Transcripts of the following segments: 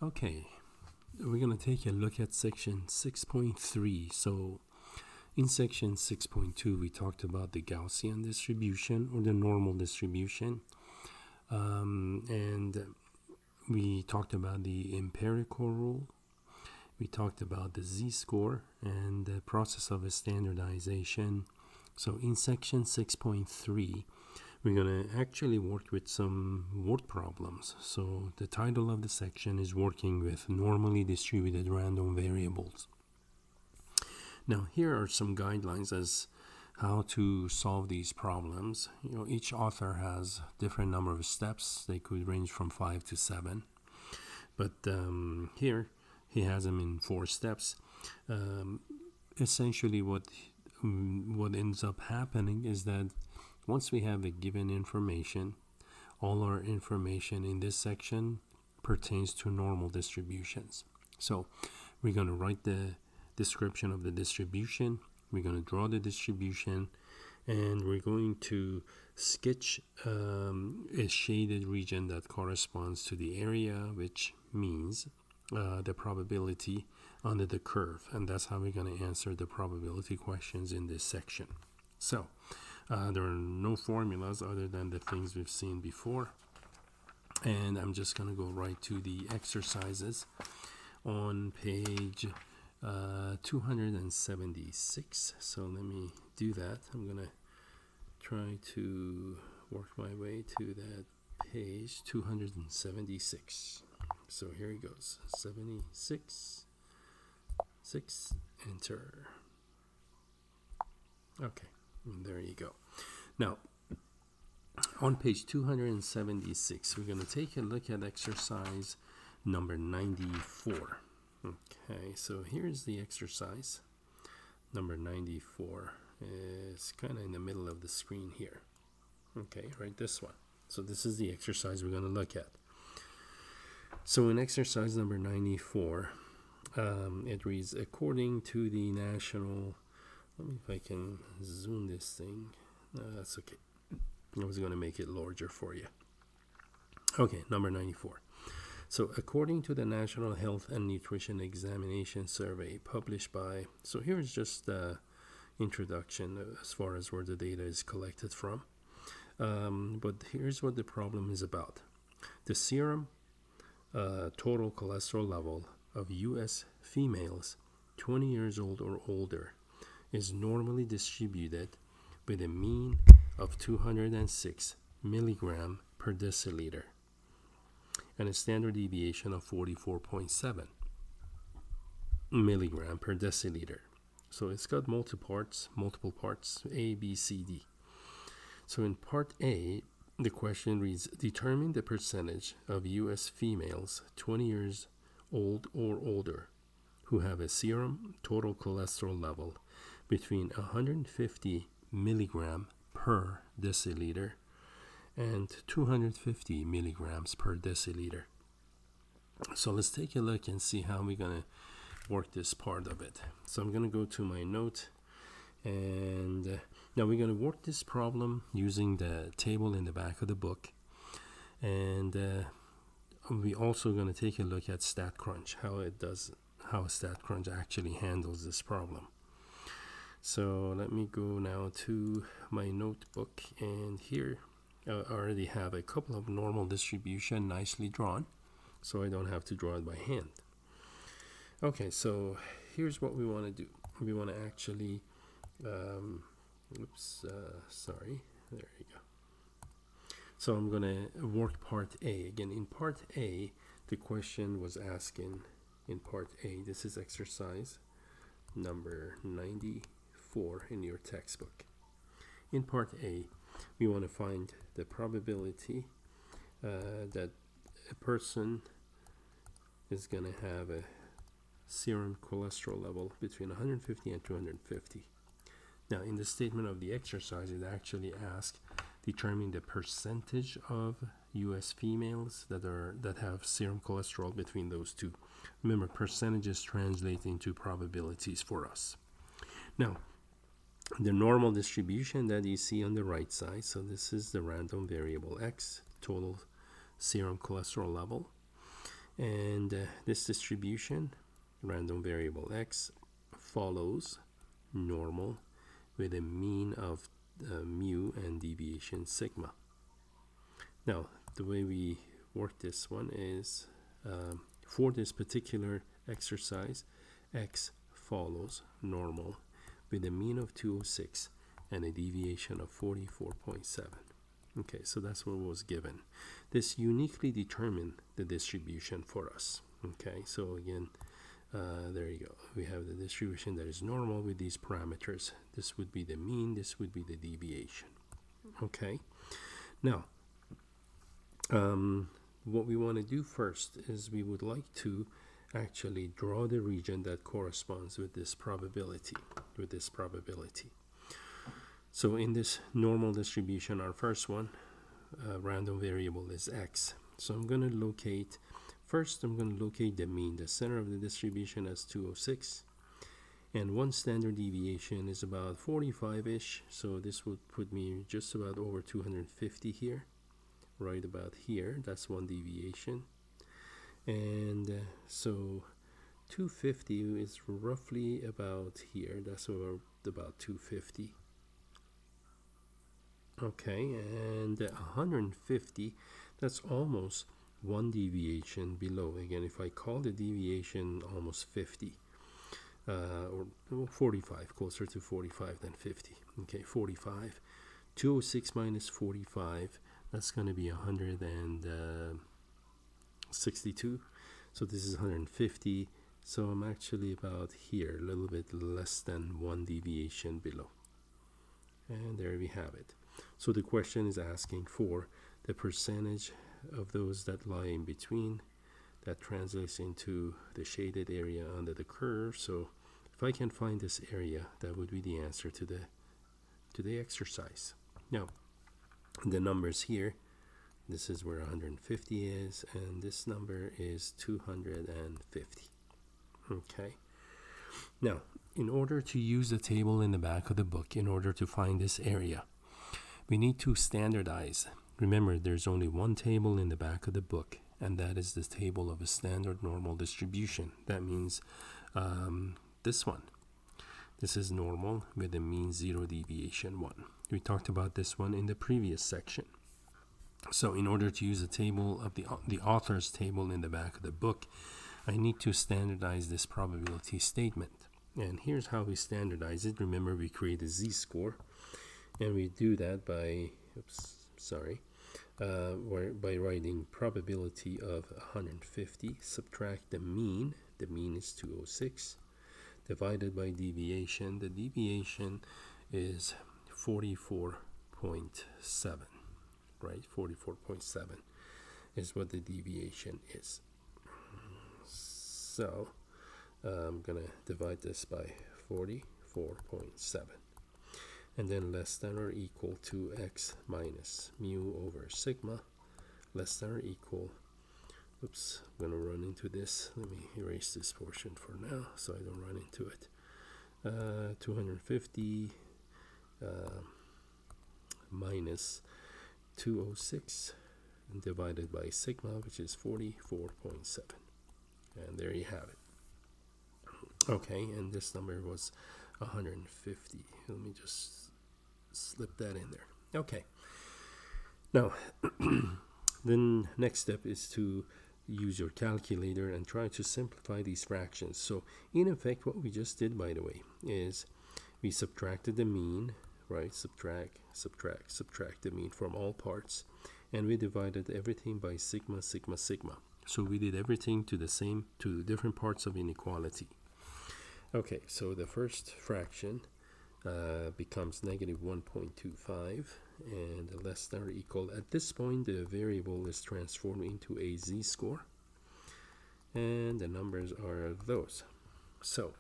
Okay, we're going to take a look at section 6.3. So in section 6.2 we talked about the Gaussian distribution or the normal distribution, and we talked about the empirical rule. We talked about the z-score and the process of standardization. So in section 6.3 we're going to actually work with some word problems. So the title of the section is working with normally distributed random variables. Now here are some guidelines as how to solve these problems. Each author has different number of steps. They could range from 5 to 7, but here he has them in 4 steps. Essentially what ends up happening is that once we have the given information, all our information in this section pertains to normal distributions. So we're going to write the description of the distribution, we're going to draw the distribution, and we're going to sketch a shaded region that corresponds to the area, which means the probability under the curve, and that's how we're going to answer the probability questions in this section. So there are no formulas other than the things we've seen before, and I'm just going to go right to the exercises on page 276. So let me do that. I'm going to try to work my way to that page 276. So here it goes, 76, 6, enter. Okay, and there you go. Now, on page 276, we're going to take a look at exercise number 94. Okay, so here's the exercise. Number 94 is kind of in the middle of the screen here. Okay, right, this one. So this is the exercise we're going to look at. So in exercise number 94, it reads, according to the national... Let me if I can zoom this thing. That's okay. I was going to make it larger for you. Okay, number 94. So according to the National Health and Nutrition Examination Survey published by... So here's just the introduction as far as where the data is collected from. But here's what the problem is about. The serum total cholesterol level of U.S. females 20 years old or older is normally distributed with a mean of 206 milligram per deciliter and a standard deviation of 44.7 milligram per deciliter. So it's got multiple parts, A, B, C, D. So in part A, the question reads, determine the percentage of U.S. females 20 years old or older who have a serum total cholesterol level between 150 milligram per deciliter and 250 milligrams per deciliter. So let's take a look and see how we're going to work this part of it. So I'm going to go to my note, and now we're going to work this problem using the table in the back of the book, and we're also going to take a look at StatCrunch, how StatCrunch actually handles this problem. So let me go now to my notebook, and here I already have a couple of normal distribution nicely drawn, so I don't have to draw it by hand. Okay, so here's what we want to do. We want to actually, sorry, there you go. So I'm going to work part A. Again, in part A, the question was asking in part A, this is exercise number 94 in your textbook. In part A, we want to find the probability that a person is going to have a serum cholesterol level between 150 and 250. Now, in the statement of the exercise, it actually asks, determine the percentage of U.S. females that have serum cholesterol between those two. Remember, percentages translate into probabilities for us. Now, the normal distribution that you see on the right side, so this is the random variable X, total serum cholesterol level, And this distribution, random variable x, follows normal with a mean of mu and deviation sigma. Now, the way we work this one is for this particular exercise, x follows normal with a mean of 206 and a deviation of 44.7. Okay, so that's what was given. This uniquely determined the distribution for us. Okay, so again, there you go. We have the distribution that is normal with these parameters. This would be the mean, this would be the deviation. Okay, now, what we want to do first is we would like to actually draw the region that corresponds with this probability, So in this normal distribution, our first one, random variable is x. So I'm going to locate, first I'm going to locate the mean. The center of the distribution as 206. And one standard deviation is about 45-ish. So this would put me just about over 250 here. Right about here. That's one deviation. And so 250 is roughly about here. That's about 250. Okay, and 150, that's almost one deviation below. Again, if I call the deviation almost 50, or 45, closer to 45 than 50. Okay, 45. 206 minus 45, that's going to be 162. So this is 150. So I'm actually about here, a little bit less than one deviation below. And there we have it. So the question is asking for the percentage of those that lie in between. That translates into the shaded area under the curve. So if I can find this area, that would be the answer to the exercise. Now, the numbers here, this is where 150 is, and this number is 250. Okay. Now, in order to use the table in the back of the book, in order to find this area, we need to standardize. Remember, there's only one table in the back of the book, and that is the table of a standard normal distribution. That means this one. This is normal with a mean 0 deviation 1. We talked about this one in the previous section. So in order to use a table of the author's table in the back of the book, I need to standardize this probability statement. And here's how we standardize it. Remember, we create a z-score. And we do that by, by writing probability of 150, subtract the mean is 206, divided by deviation. The deviation is 44.7, right? 44.7 is what the deviation is. So I'm going to divide this by 44.7. And then less than or equal to x minus mu over sigma, less than or equal, oops, I'm going to run into this. Let me erase this portion for now so I don't run into it. 250 minus 206 divided by sigma, which is 44.7. And there you have it. Okay, and this number was 150. Let me just slip that in there. Okay. Now, then next step is to use your calculator and try to simplify these fractions. So in effect, what we just did, by the way, is we subtracted the mean, right? Subtract the mean from all parts, and we divided everything by sigma, sigma, sigma. So we did everything to the different parts of inequality. Okay, so the first fraction becomes negative 1.25 and less than or equal. At this point, the variable is transformed into a z-score, and the numbers are those. So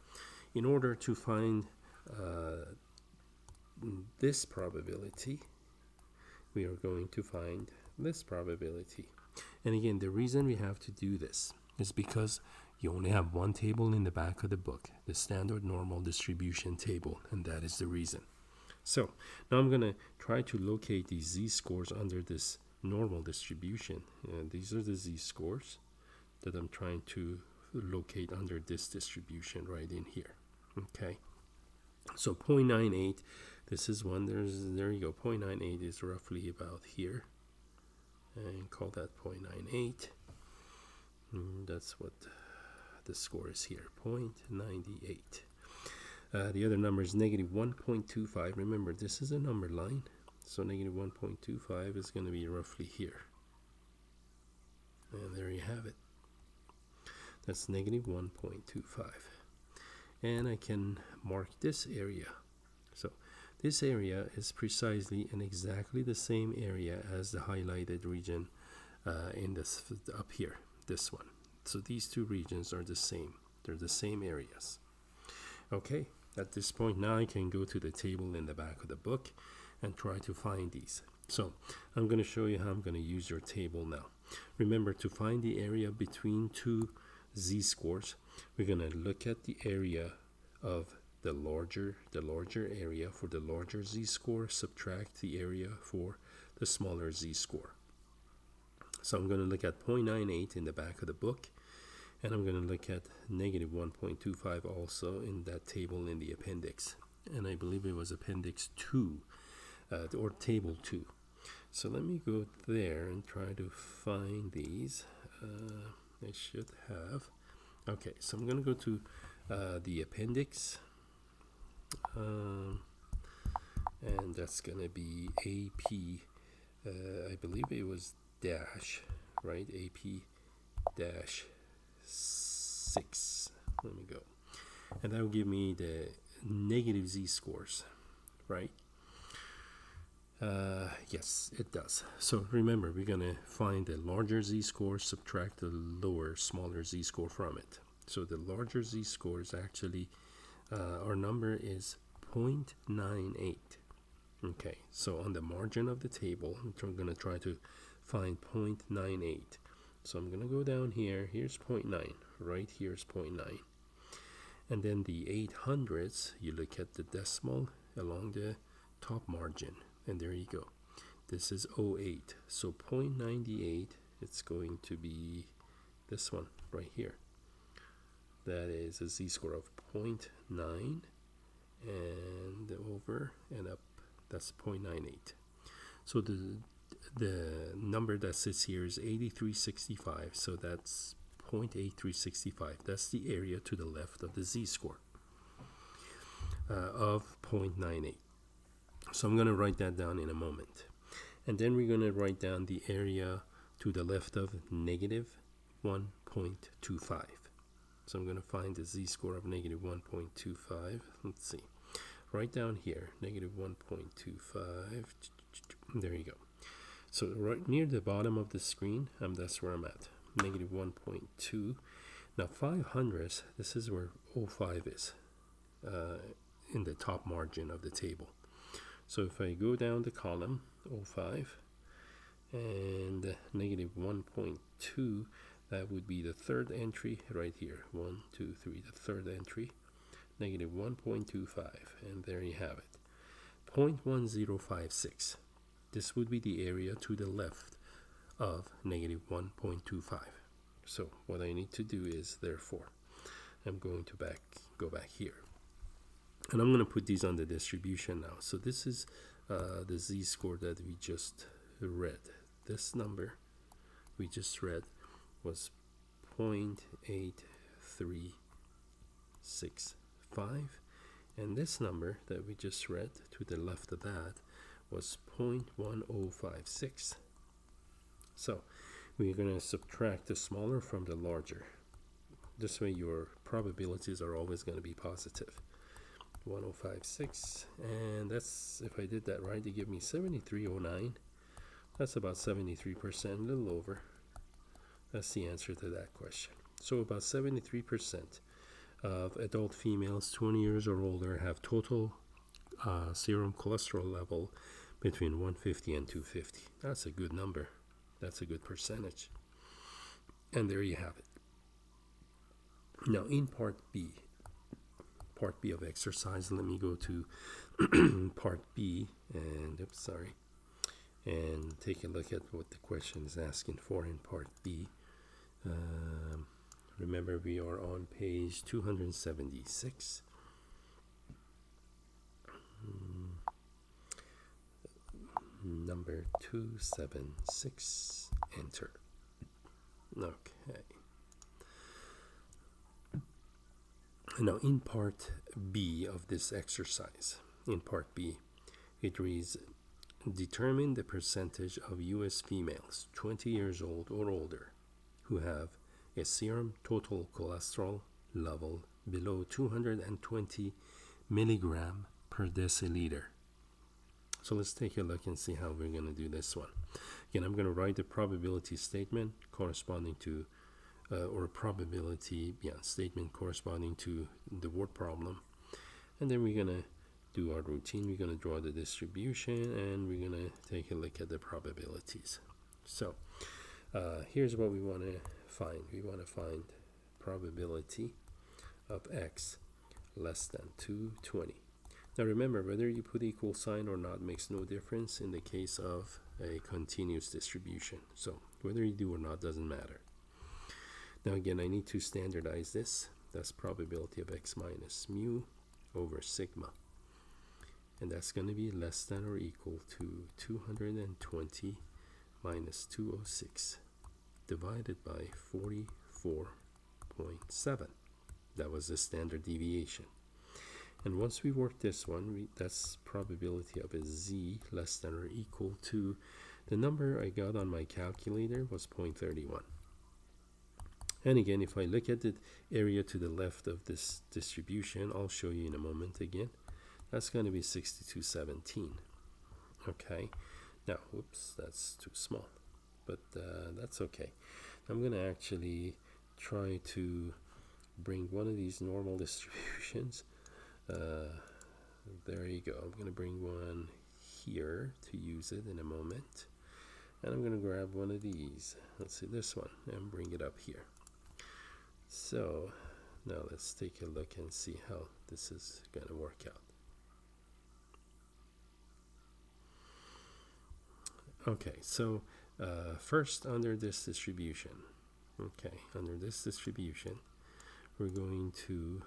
in order to find this probability, we are going to find this probability. And again, the reason we have to do this is because you only have one table in the back of the book, the standard normal distribution table, and that is the reason. So now I'm going to try to locate these z-scores under this normal distribution. And these are the z-scores. that I'm trying to locate under this distribution right in here. Okay, so 0.98, this is one. There you go. 0.98 is roughly about here, and call that 0.98. That's what the score is here, 0.98. The other number is negative 1.25. Remember, this is a number line, so negative 1.25 is going to be roughly here. And there you have it. That's negative 1.25. And I can mark this area. So this area is precisely and exactly the same area as the highlighted region in this up here, this one. So these two regions are the same. They're the same areas. Okay, at this point now I can go to the table in the back of the book and try to find these. So I'm going to show you how I'm going to use your table now. Remember, to find the area between two z-scores, we're going to look at the area of the larger area for the larger z-score, subtract the area for the smaller z-score. So I'm going to look at 0.98 in the back of the book, and I'm going to look at negative 1.25 also in that table in the appendix. And I believe it was appendix 2 or table 2. So let me go there and try to find these. I should have. Okay, so I'm going to go to the appendix, and that's going to be AP. I believe it was dash, right? AP dash 6. Let me go, and that will give me the negative z-scores, right? Yes, it does. So remember, we're going to find the larger z-score, subtract the smaller z-score from it. So the larger z-score is actually, our number is 0.98. Okay, so on the margin of the table, I'm going to try to find 0.98. So I'm going to go down here. Here's 0.9. Right here's 0.9. And then the 800ths, you look at the decimal along the top margin. And there you go. This is 0.8. So 0.98, it's going to be this one right here. That is a z-score of 0.9, and over and up, that's 0.98. So the number that sits here is 8365. So that's 0.8365. That's the area to the left of the z-score of 0.98. So I'm going to write that down in a moment. And then we're going to write down the area to the left of negative 1.25. So I'm going to find the z-score of negative 1.25. Let's see. Right down here, negative 1.25. There you go. So right near the bottom of the screen, that's where I'm at. Negative 1.2. Now 500ths, this is where 0.5 is in the top margin of the table. So if I go down the column, 0.5 and negative 1.2, that would be the third entry right here. 1, 2, 3, the third entry, negative 1.25, and there you have it. 0.1056. This would be the area to the left of negative 1.25. So what I need to do is, therefore, I'm going to go back here. And I'm going to put these on the distribution now. So this is the z-score that we just read. This number we just read was 0.8365. And this number that we just read to the left of that was 0.1056. So we're going to subtract the smaller from the larger. This way your probabilities are always going to be positive. 1056, and that's, if I did that right, they give me 7309. That's about 73%, a little over. That's the answer to that question. So about 73% of adult females 20 years or older have total serum cholesterol level between 150 and 250. That's a good number. That's a good percentage. And there you have it. Now in part B of exercise, let me go to part B and and take a look at what the question is asking for in part B. Remember, we are on page 276. Number 276, enter. Okay. Now, in part B of this exercise, in part B, it reads, determine the percentage of U.S. females 20 years old or older who have a serum total cholesterol level below 220 milligram per deciliter. So let's take a look and see how we're going to do this one. Again, I'm going to write the probability statement corresponding to, or a probability statement corresponding to the word problem. And then we're going to do our routine. We're going to draw the distribution and we're going to take a look at the probabilities. So here's what we want to find. We want to find probability of x less than 220. Now remember, whether you put equal sign or not makes no difference in the case of a continuous distribution. So whether you do or not doesn't matter. Now again, I need to standardize this. That's probability of x minus mu over sigma. And that's going to be less than or equal to 220 minus 206 divided by 44.7. That was the standard deviation. And once we work this one, that's probability of a z less than or equal to, the number I got on my calculator was 0.31. And again, if I look at the area to the left of this distribution, I'll show you in a moment again, that's going to be 6217. Okay, now, whoops, that's too small, but that's okay. I'm going to actually try to bring one of these normal distributions. There you go. I'm going to bring one here to use it in a moment. And I'm going to grab one of these. Let's see, this one, and bring it up here. So now let's take a look and see how this is going to work out. Okay, so first under this distribution, we're going to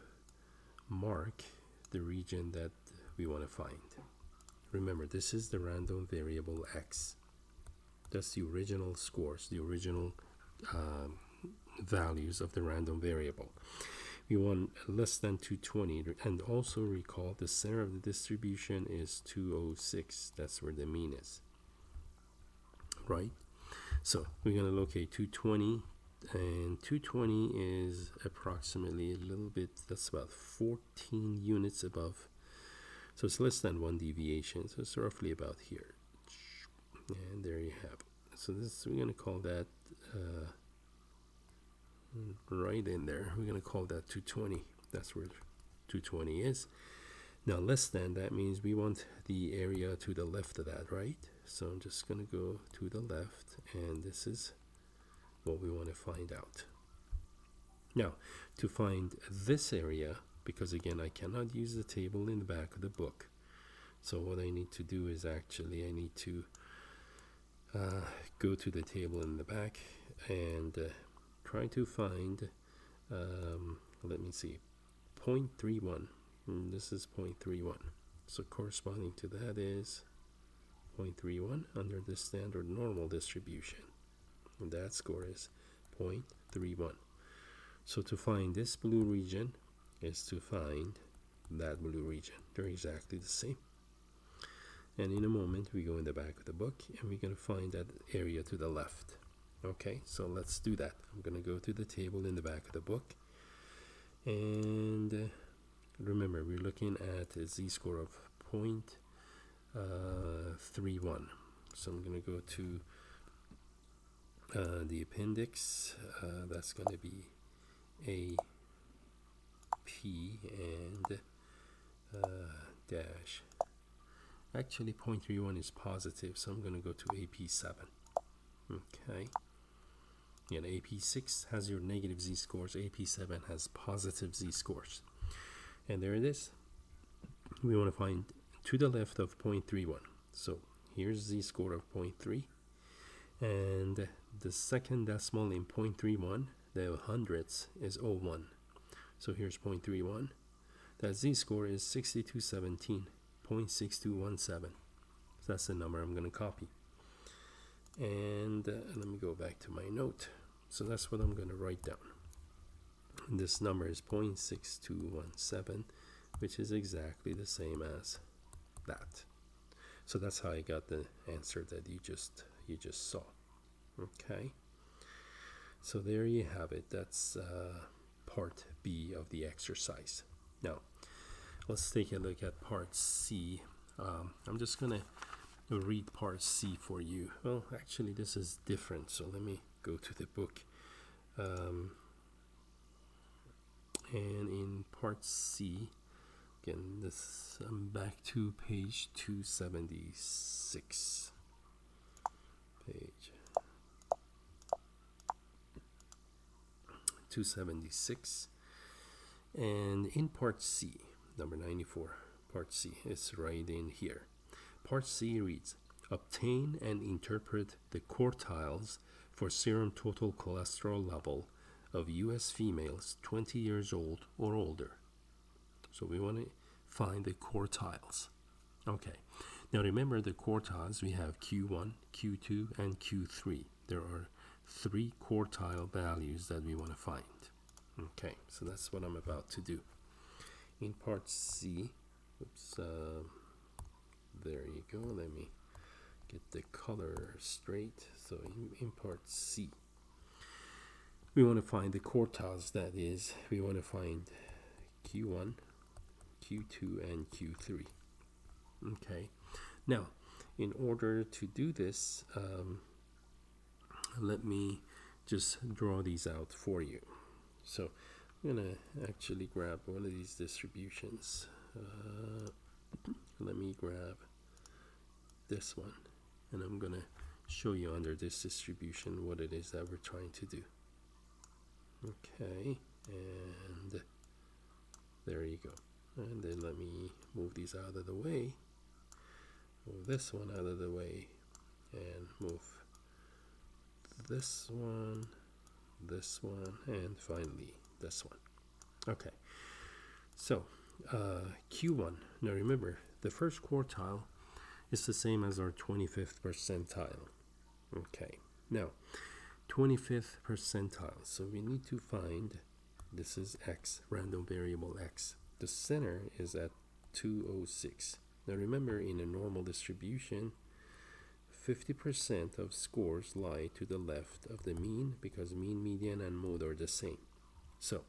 mark the region that we want to find. Remember, this is the random variable x. That's the original scores, the original values of the random variable. We want less than 220, and also recall the center of the distribution is 206. That's where the mean is, right? So we're going to locate 220, and 220 is approximately a little bit, that's about 14 units above, so it's less than one deviation, so it's roughly about here, and there you have it. So this, we're going to call that right in there, we're going to call that 220. That's where 220 is. Now less than, that means we want the area to the left of that, right? So I'm just going to go to the left, and this is what we want to find out. Now, to find this area, because again, I cannot use the table in the back of the book. So what I need to do is actually, I need to go to the table in the back and try to find, let me see, 0.31. This is 0.31. So corresponding to that is 0.31 under the standard normal distribution. And that score is 0.31. So to find this blue region is to find that blue region. They're exactly the same. And in a moment, we go in the back of the book and we're going to find that area to the left. Okay, so let's do that. I'm going to go to the table in the back of the book. And remember, we're looking at a z-score of 0.31. So I'm going to go to the appendix. That's going to be A, P, and dash. Actually, 0.31 is positive, so I'm going to go to AP7. Okay. And AP6 has your negative z-scores. AP7 has positive z-scores. And there it is. We want to find to the left of 0.31. So here's z-score of 0.3. And the second decimal in 0.31, the hundredths is 0.1. So here's 0.31. That z-score is 6217.6217. So that's the number I'm going to copy. And let me go back to my note. So that's what I'm going to write down. And this number is 0.6217, which is exactly the same as that. So that's how I got the answer that you just saw. Okay. So there you have it. That's part B of the exercise. Now, let's take a look at part C. I'm just going to read part C for you. Well, actually, this is different. So let me go to the book. And in part C, again, this I'm back to page 276. Page 276. And in part C, number 94, part C is right in here. Part C reads, obtain and interpret the quartiles for serum total cholesterol level of U.S. females 20 years old or older. So we want to find the quartiles. Okay. Now remember the quartiles, we have Q1, Q2, and Q3. There are 3 quartile values that we want to find. Okay, so that's what I'm about to do. In part C, there you go. Let me get the color straight. So in part C, we want to find the quartiles. That is, we want to find Q1, Q2, and Q3. Okay. Now, in order to do this, let me just draw these out for you. So I'm going to actually grab one of these distributions. Let me grab this one, and I'm going to show you under this distribution what it is that we're trying to do. Okay, and there you go. And then let me move these out of the way. Move this one out of the way, and move this one, and finally this one. Okay, so Q1. Now remember, the first quartile is the same as our 25th percentile. Okay, now 25th percentile. So we need to find, this is x, random variable x. The center is at 206. Now remember, in a normal distribution, 50% of scores lie to the left of the mean because mean, median, and mode are the same. So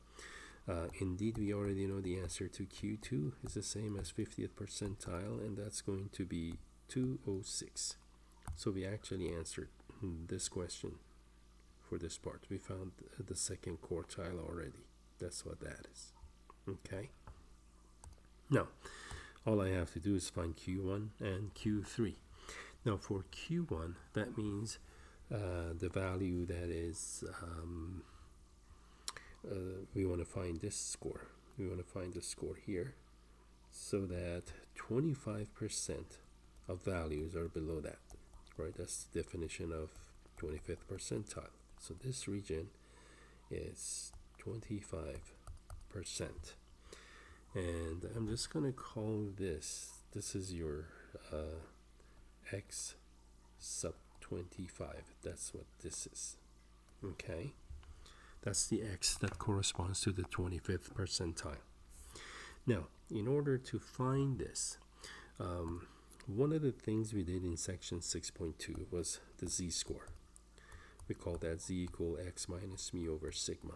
indeed, we already know the answer to Q2 is the same as 50th percentile, and that's going to be 206. So we actually answered this question for this part. We found the second quartile already. That's what that is. Okay. Now, all I have to do is find Q1 and Q3. Now, for Q1, that means the value that is, we want to find this score. We want to find the score here so that 25% of values are below that. Right? That's the definition of 25th percentile. So this region is 25%. And I'm just going to call this is your x sub 25. That's what this is. Okay, that's the x that corresponds to the 25th percentile. Now, in order to find this, one of the things we did in section 6.2 was the z-score. We call that z equal x minus mu over sigma.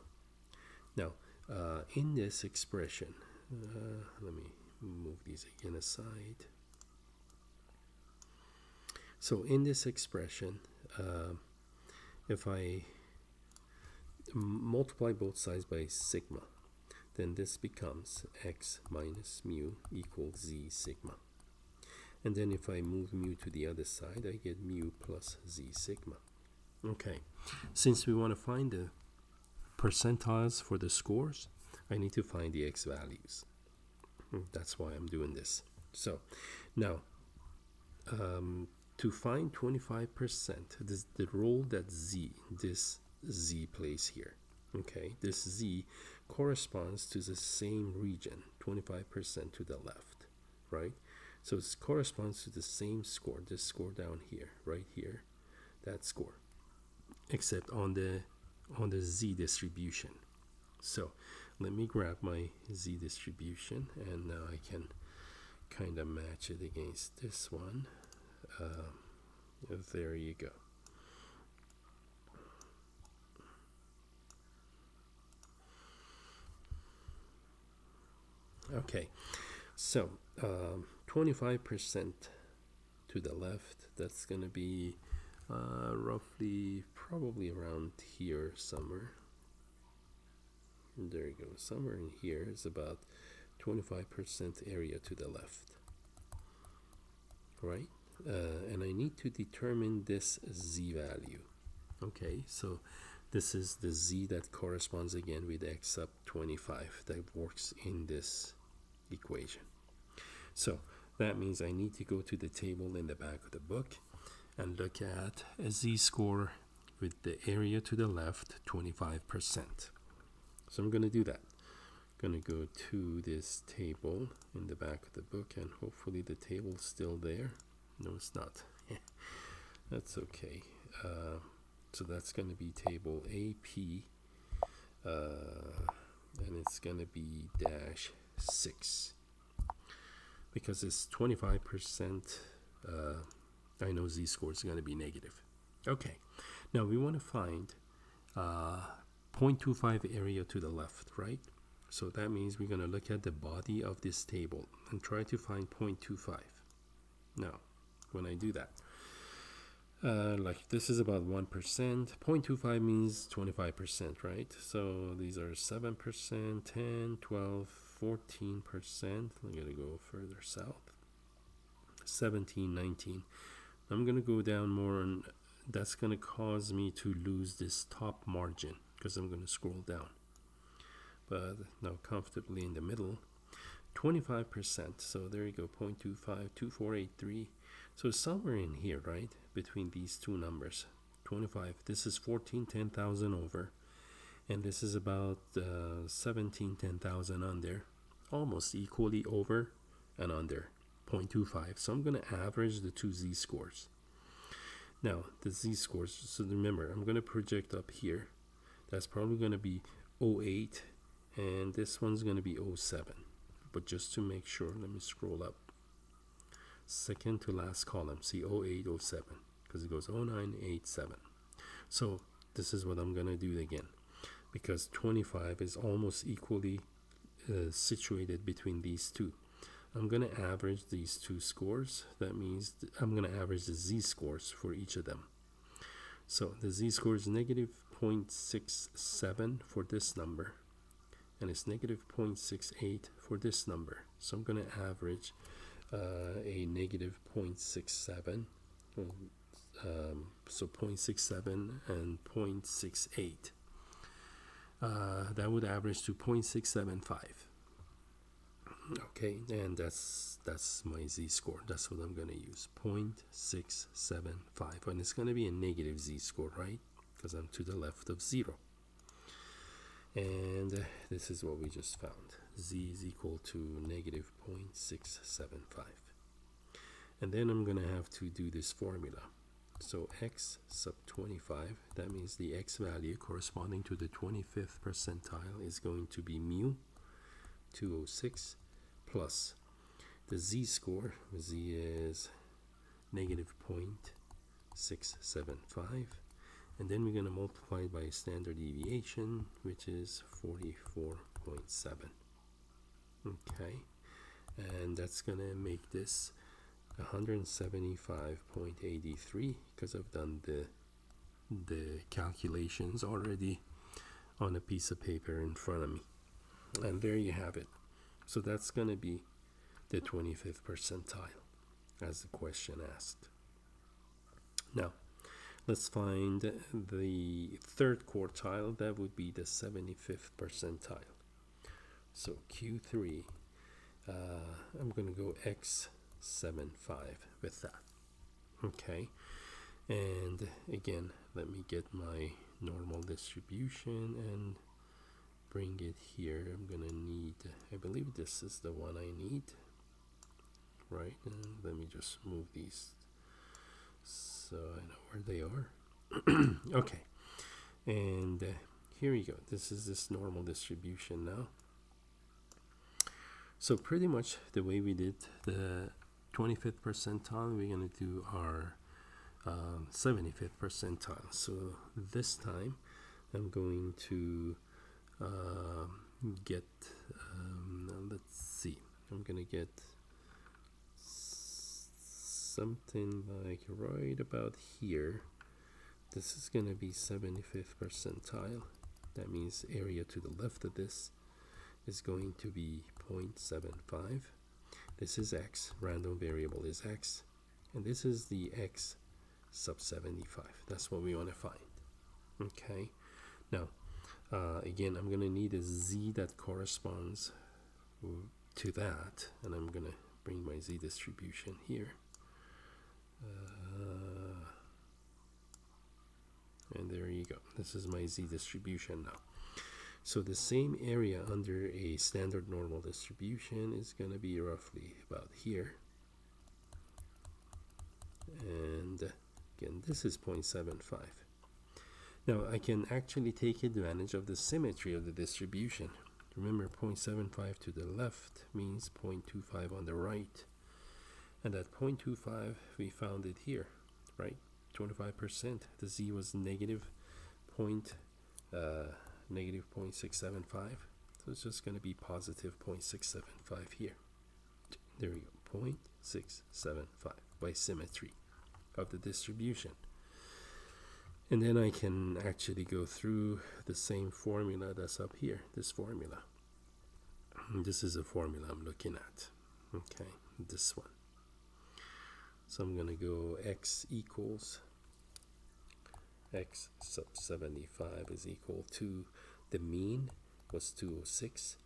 Now, in this expression, let me move these again aside. So in this expression, if I multiply both sides by sigma, then this becomes x minus mu equals z sigma. And then if I move mu to the other side, I get mu plus z sigma. Okay, since we want to find the percentiles for the scores, I need to find the x values. That's why I'm doing this. So now, to find 25%, the role that this Z plays here. Okay, this Z corresponds to the same region, 25% to the left, right? So it corresponds to the same score, this score down here, right here, that score, except on the Z distribution. So let me grab my Z distribution, and now I can kind of match it against this one. There you go. Okay, so 25% to the left, that's going to be roughly probably around here somewhere. There you go, somewhere in here is about 25% area to the left, right? And I need to determine this Z value. Okay, so this is the Z that corresponds again with x sub 25 that works in this equation. So that means I need to go to the table in the back of the book and look at a Z score with the area to the left, 25%. So I'm going to do that. I'm going to go to this table in the back of the book, and hopefully the table's still there. No, it's not. That's okay. So that's going to be table AP, and it's going to be -6. Because it's 25%, I know Z score is going to be negative. Okay, now we want to find 0.25 area to the left, right? So that means we're going to look at the body of this table and try to find 0.25. Now, when I do that, like this is about 1%, 0.25 means 25%, right? So these are 7%, 10, 12, 14%. I'm going to go further south. 17, 19. I'm going to go down more, and that's going to cause me to lose this top margin because I'm going to scroll down. But now comfortably in the middle, 25%. So there you go, 0.25, 2483. So somewhere in here, right, between these two numbers, 25. This is 14, 10,000 over, and this is about 17, 10,000 under, almost equally over and under, 0.25. So I'm going to average the two Z scores. Now, the Z scores, so remember, I'm going to project up here. That's probably going to be 08, and this one's going to be 07. But just to make sure, let me scroll up. Second to last column, see 08, 07, because it goes 09, 8, 7. So this is what I'm going to do again, because 25 is almost equally situated between these two. I'm going to average these two scores. That means I'm going to average the Z scores for each of them. So the Z score is negative 0.67 for this number, and it's negative 0.68 for this number. So I'm going to average a negative 0.67, so 0.67 and 0.68. That would average to 0.675. Okay, and that's my Z score. That's what I'm going to use, 0.675, and it's going to be a negative Z score, right? Because I'm to the left of 0. And this is what we just found. Z is equal to negative 0.675. And then I'm going to have to do this formula. So x sub 25, that means the x value corresponding to the 25th percentile is going to be mu 206 plus the Z score. Z is negative 0.675. And then we're going to multiply it by standard deviation, which is 44.7. Okay, and that's going to make this 175.83 because I've done the calculations already on a piece of paper in front of me. And there you have it. So that's going to be the 25th percentile, as the question asked. Now, let's find the third quartile. That would be the 75th percentile. So Q3, I'm going to go X75 with that. Okay, and again, let me get my normal distribution and bring it here. I'm gonna need, I believe this is the one I need, right? And let me just move these so I know where they are. Okay, and here we go. This is this normal distribution now. So pretty much the way we did the 25th percentile, we're going to do our 75th percentile. So this time I'm going to get, let's see, I'm going to get something like right about here. This is going to be 75th percentile. That means area to the left of this is going to be 0.75. This is x, random variable is x, and this is the x sub 75. That's what we want to find. Okay, now again, I'm going to need a z that corresponds to that, and I'm going to bring my z distribution here. And there you go. This is my z distribution now. So the same area under a standard normal distribution is going to be roughly about here. And again, this is 0.75. Now I can actually take advantage of the symmetry of the distribution. Remember, 0.75 to the left means 0.25 on the right. And at 0.25, we found it here, right? 25%. The z was negative 0.675. So it's just going to be positive 0.675 here. There we go, 0.675 by symmetry of the distribution. And then I can actually go through the same formula that's up here, this formula. And this is a formula I'm looking at. Okay, this one. So I'm going to go x equals x sub 75 is equal to the mean was 206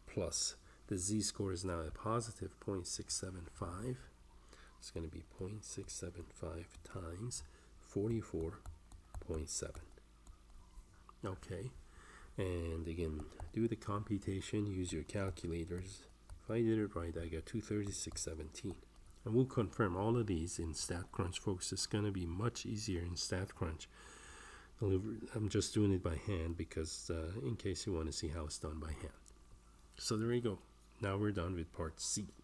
plus the z-score is now a positive 0.675. It's going to be 0.675 times 44.7. Okay, and again, do the computation, use your calculators. If I did it right, I got 236.17. And we'll confirm all of these in StatCrunch, folks. It's going to be much easier in StatCrunch. I'm just doing it by hand because in case you want to see how it's done by hand. So there you go. Now we're done with part C.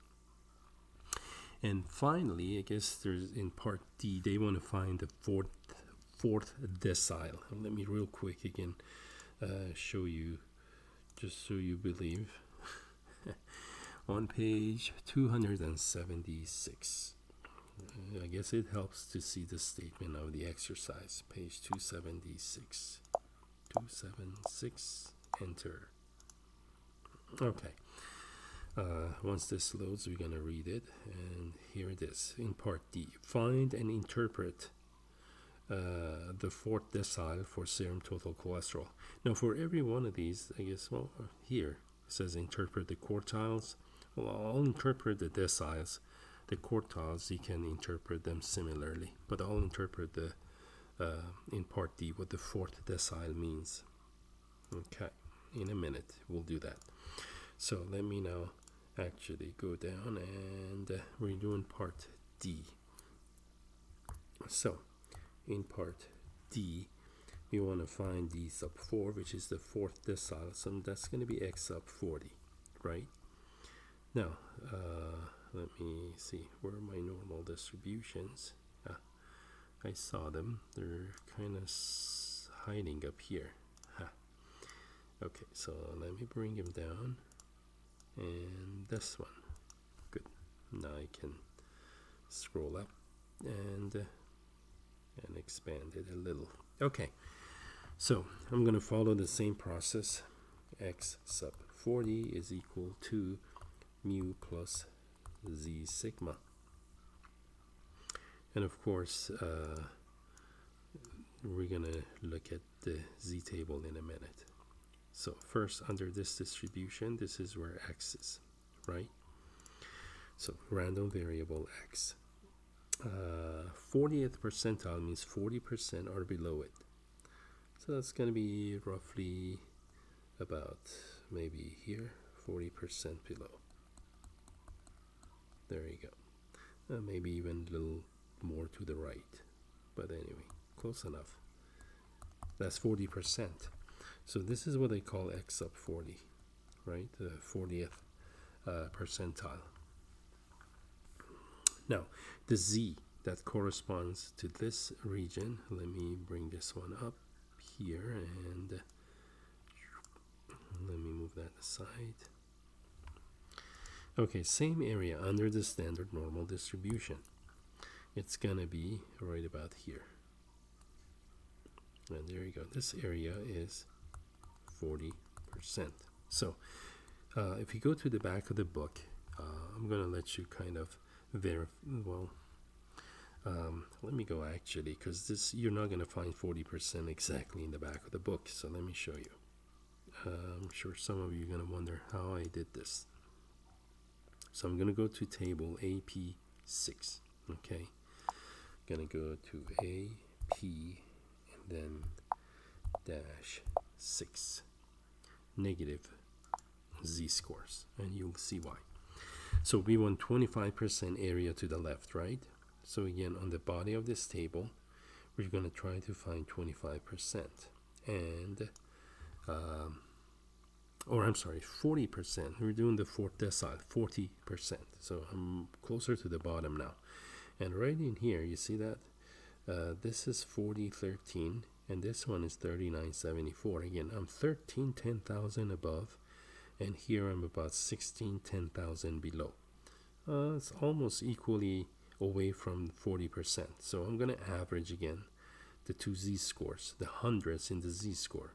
And finally, I guess there's in part D, they want to find the fourth decile. And let me real quick again show you, just so you believe. On page 276. I guess it helps to see the statement of the exercise. Page 276. 276, enter. Okay. Once this loads, we're going to read it. And here it is. In part D, find and interpret the fourth decile for serum total cholesterol. Now, for every one of these, I guess, well, here it says interpret the quartiles. Well, I'll interpret the deciles. The quartiles, you can interpret them similarly, but I'll interpret the in part D what the fourth decile means. Okay, in a minute we'll do that. So let me now actually go down, and we're doing part D. So in part D, we want to find d sub 4, which is the fourth decile, so that's going to be x sub 40, right? Now, let me see, where are my normal distributions? I saw them. They're kind of hiding up here. Okay, so let me bring them down. And this one. Good. Now I can scroll up and expand it a little. Okay, so I'm going to follow the same process. X sub 40 is equal to mu plus z sigma. And of course, we're going to look at the z table in a minute. So first, under this distribution, this is where x is, right? So random variable x. 40th percentile means 40% are below it. So that's going to be roughly about maybe here, 40% below. There you go. Maybe even a little more to the right. But anyway, close enough. That's 40%. So this is what they call x sub 40, right? The 40th percentile. Now, the z that corresponds to this region, let me bring this one up here and let me move that aside. Okay, same area under the standard normal distribution. It's gonna be right about here. And there you go. This area is 40%. So if you go to the back of the book, I'm gonna let you kind of verify. Well, let me go actually, because this you're not gonna find 40% exactly in the back of the book. So let me show you. I'm sure some of you are gonna wonder how I did this. So I'm going to go to table AP6, okay? Going to go to AP and then dash 6, negative z-scores, and you'll see why. So we want 25% area to the left, right? So again, on the body of this table, we're going to try to find 25%. And or I'm sorry, 40%. We're doing the fourth decile, 40%. So I'm closer to the bottom now. And right in here, you see that this is 4013, and this one is 3974. Again, I'm 10,000 above, and here I'm about 10,000 below. It's almost equally away from 40%. So I'm going to average again the two z-scores, the hundreds in the z-score.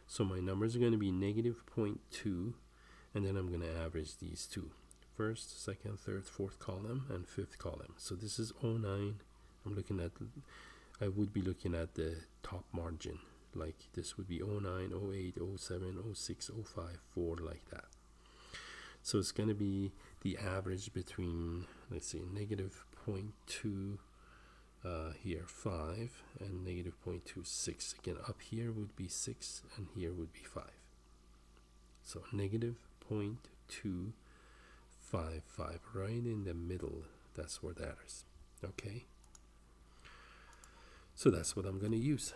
So my numbers are going to be negative 0.2, and then I'm going to average these two. First, second, third, fourth column, and fifth column. So this is 09. I would be looking at the top margin. Like this would be 09, 08, 07, 06, 05, 4, like that. So it's going to be the average between, let's see, negative 0.2, here 5, and negative 0.26. Again, up here would be 6, and here would be 5. So negative 0.255, right in the middle. That's where that is. Okay. So that's what I'm going to use.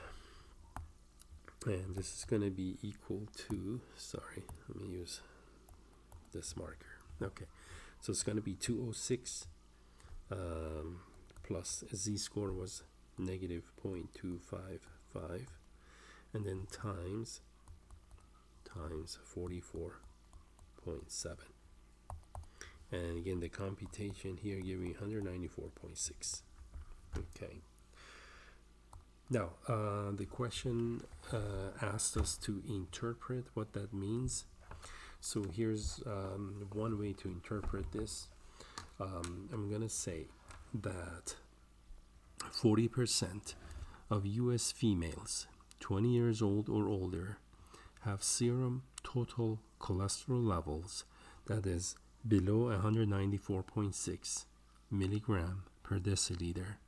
And this is going to be equal to, sorry, let me use this marker. Okay. So it's going to be 206 plus z-score was negative 0.255, and then times 44.7. And again, the computation here gave me 194.6. Okay. Now, the question asked us to interpret what that means. So here's one way to interpret this. I'm going to say that 40% of US females 20 years old or older have serum total cholesterol levels that is below 194.6 milligram per deciliter,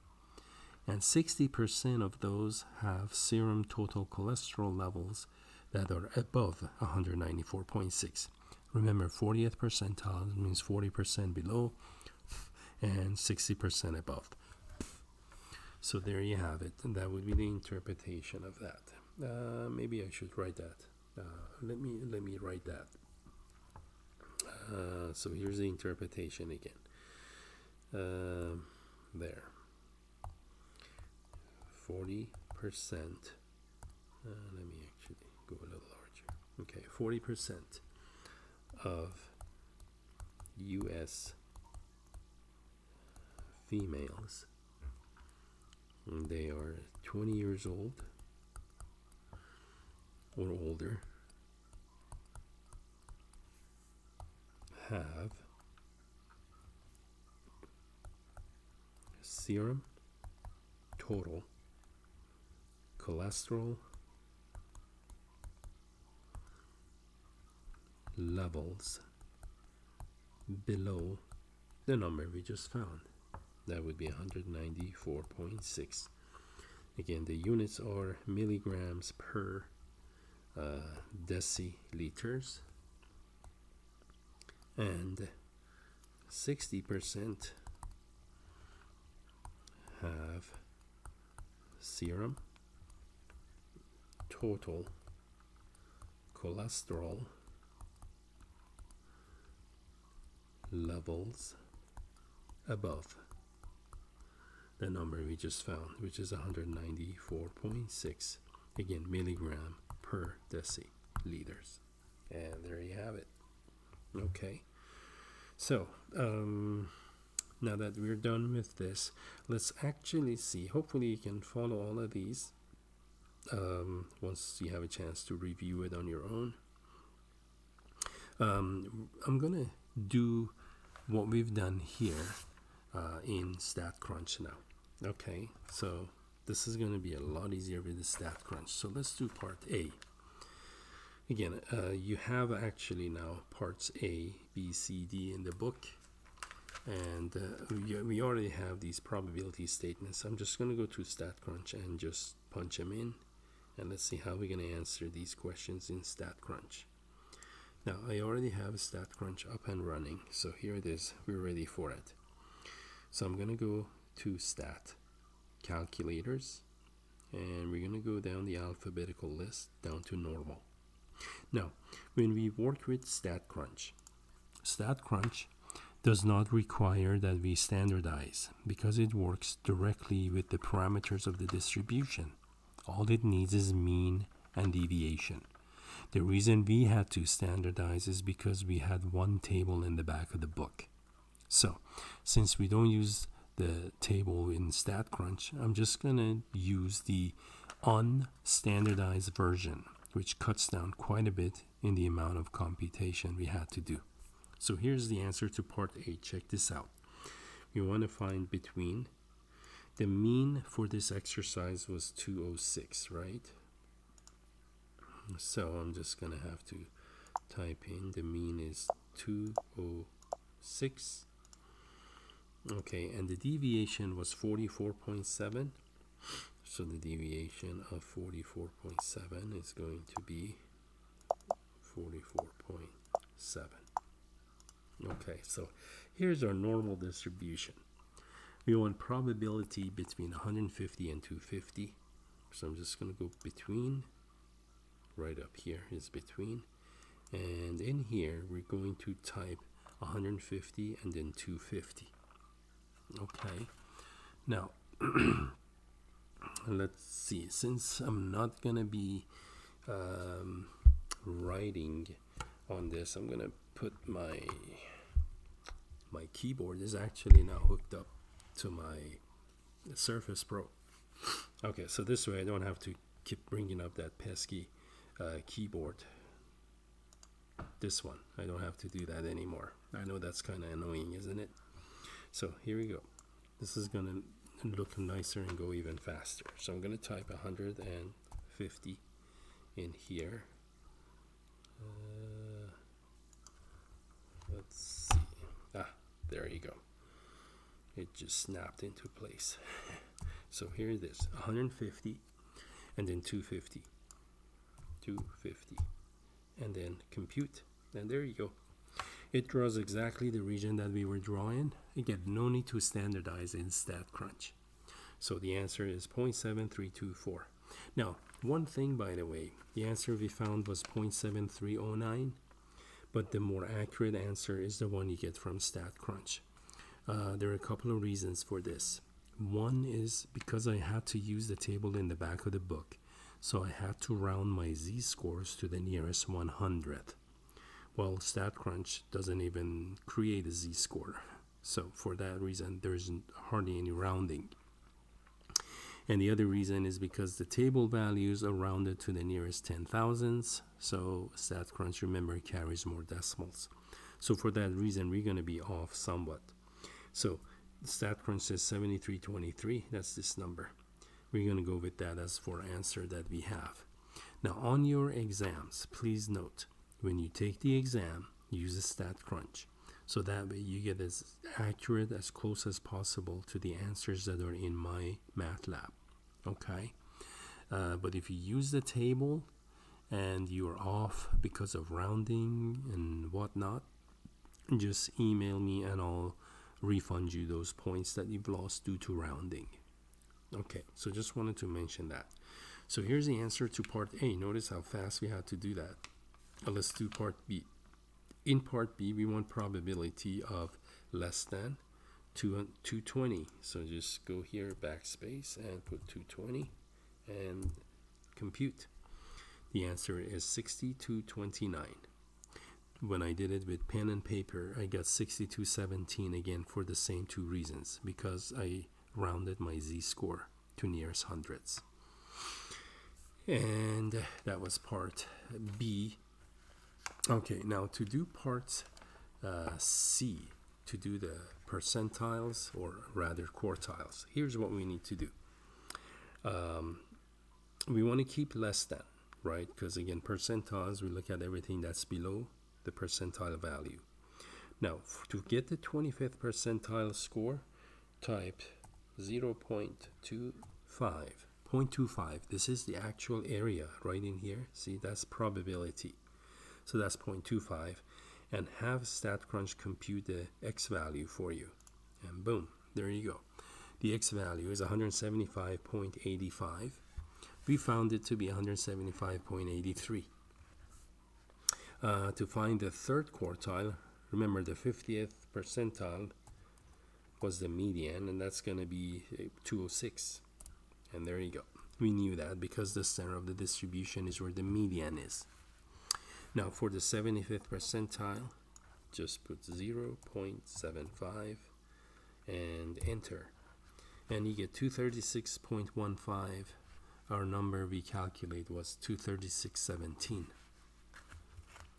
and 60% of those have serum total cholesterol levels that are above 194.6. Remember, 40th percentile means 40% below and 60% above. So there you have it, and that would be the interpretation of that. Maybe I should write that. Let me write that. So here's the interpretation again. There. 40%. Let me actually go a little larger. Okay, 40% of U.S. females, they are 20 years old or older, have serum total cholesterol levels below the number we just found, that would be 194.6. Again, the units are milligrams per deciliters, and 60% have serum, total cholesterol levels above the number we just found, which is 194.6, again, milligram per deciliters. And there you have it. Okay, so now that we're done with this, let's actually see. Hopefully you can follow all of these once you have a chance to review it on your own. I'm gonna do what we've done here in StatCrunch now. Okay, so this is going to be a lot easier with the StatCrunch. So let's do part A. Again, you have actually now parts A, B, C, D in the book, and we already have these probability statements. I'm just going to go to StatCrunch and just punch them in, and let's see how we're going to answer these questions in StatCrunch. Now, I already have StatCrunch up and running, so here it is. We're ready for it. So I'm going to go to Stat Calculators, and we're going to go down the alphabetical list down to normal. Now, when we work with StatCrunch does not require that we standardize because it works directly with the parameters of the distribution. All it needs is mean and deviation. The reason we had to standardize is because we had one table in the back of the book. So, since we don't use the table in StatCrunch, I'm just going to use the unstandardized version, which cuts down quite a bit in the amount of computation we had to do. So here's the answer to part A. Check this out. We want to find between. The mean for this exercise was 206, right? So I'm just going to have to type in the mean is 206. Okay, and the deviation was 44.7. So the deviation of 44.7 is going to be 44.7. Okay, so here's our normal distribution. We want probability between 150 and 250. So I'm just going to go between. Right up here is between. And in here, we're going to type 150 and then 250. Okay, now let's see, since I'm not gonna be writing on this, I'm gonna put my keyboard is actually now hooked up to my Surface Pro. Okay, so this way I don't have to keep bringing up that pesky keyboard. This one, I don't have to do that anymore. I know that's kind of annoying, isn't it? So here we go. This is going to look nicer and go even faster. So I'm going to type 150 in here. Let's see. There you go. It just snapped into place. So here it is, 150 and then 250. 250. And then compute. And there you go. It draws exactly the region that we were drawing. Again, no need to standardize in StatCrunch. So the answer is 0.7324. Now, one thing, by the way, the answer we found was 0.7309, but the more accurate answer is the one you get from StatCrunch. There are a couple of reasons for this. One is because I had to use the table in the back of the book, so I had to round my z-scores to the nearest 100th. Well, StatCrunch doesn't even create a z-score, so for that reason there's hardly any rounding. And the other reason is because the table values are rounded to the nearest 10,000s, so StatCrunch, remember, carries more decimals. So for that reason we're going to be off somewhat. So StatCrunch says 7323, that's this number. We're going to go with that as for answer that we have. Now on your exams, please note, when you take the exam, use a StatCrunch. So that way you get as accurate, as close as possible to the answers that are in my math lab. Okay? But if you use the table and you're off because of rounding and whatnot, just email me and I'll refund you those points that you've lost due to rounding. Okay, so just wanted to mention that. So here's the answer to part A. Notice how fast we had to do that. Let's do part B. In part B, we want probability of less than 220. So just go here, backspace, and put 220 and compute. The answer is 6229. When I did it with pen and paper, I got 6217 again for the same two reasons, because I rounded my z-score to nearest hundreds. And that was part B. Okay, now to do part C, to do the percentiles, or rather quartiles, here's what we need to do. We want to keep less than, right? Because again, percentiles, we look at everything that's below the percentile value. Now, to get the 25th percentile score, type 0.25. 0.25. This is the actual area right in here. See, that's probability. So that's 0.25. And have StatCrunch compute the x value for you. And boom, there you go. The x value is 175.85. We found it to be 175.83. To find the third quartile, remember the 50th percentile was the median, and that's going to be 206. And there you go. We knew that because the center of the distribution is where the median is. Now for the 75th percentile, just put 0.75 and enter. And you get 236.15. Our number we calculate was 236.17.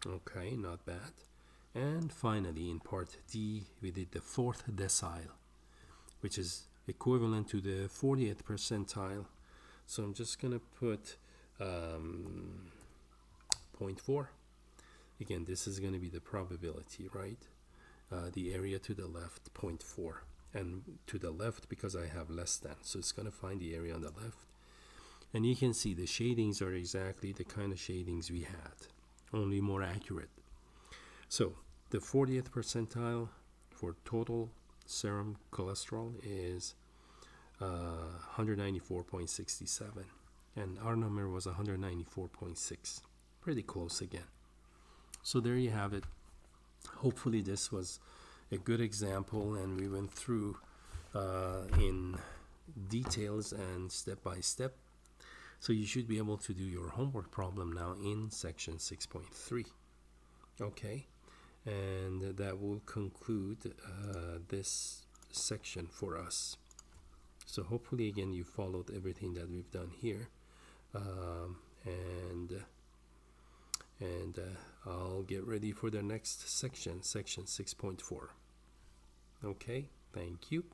Okay, not bad. And finally, in part D, we did the fourth decile, which is equivalent to the 40th percentile. So I'm just going to put 0.4. Again, this is going to be the probability, right? The area to the left, 0.4. And to the left, because I have less than. So it's going to find the area on the left. And you can see the shadings are exactly the kind of shadings we had, only more accurate. So the 40th percentile for total serum cholesterol is 194.67, and our number was 194.6. Pretty close again. So there you have it. Hopefully this was a good example, and we went through in details and step by step. So you should be able to do your homework problem now in section 6.3. Okay, and that will conclude this section for us. So hopefully again you followed everything that we've done here, and I'll get ready for the next section, section 6.4. Okay, thank you.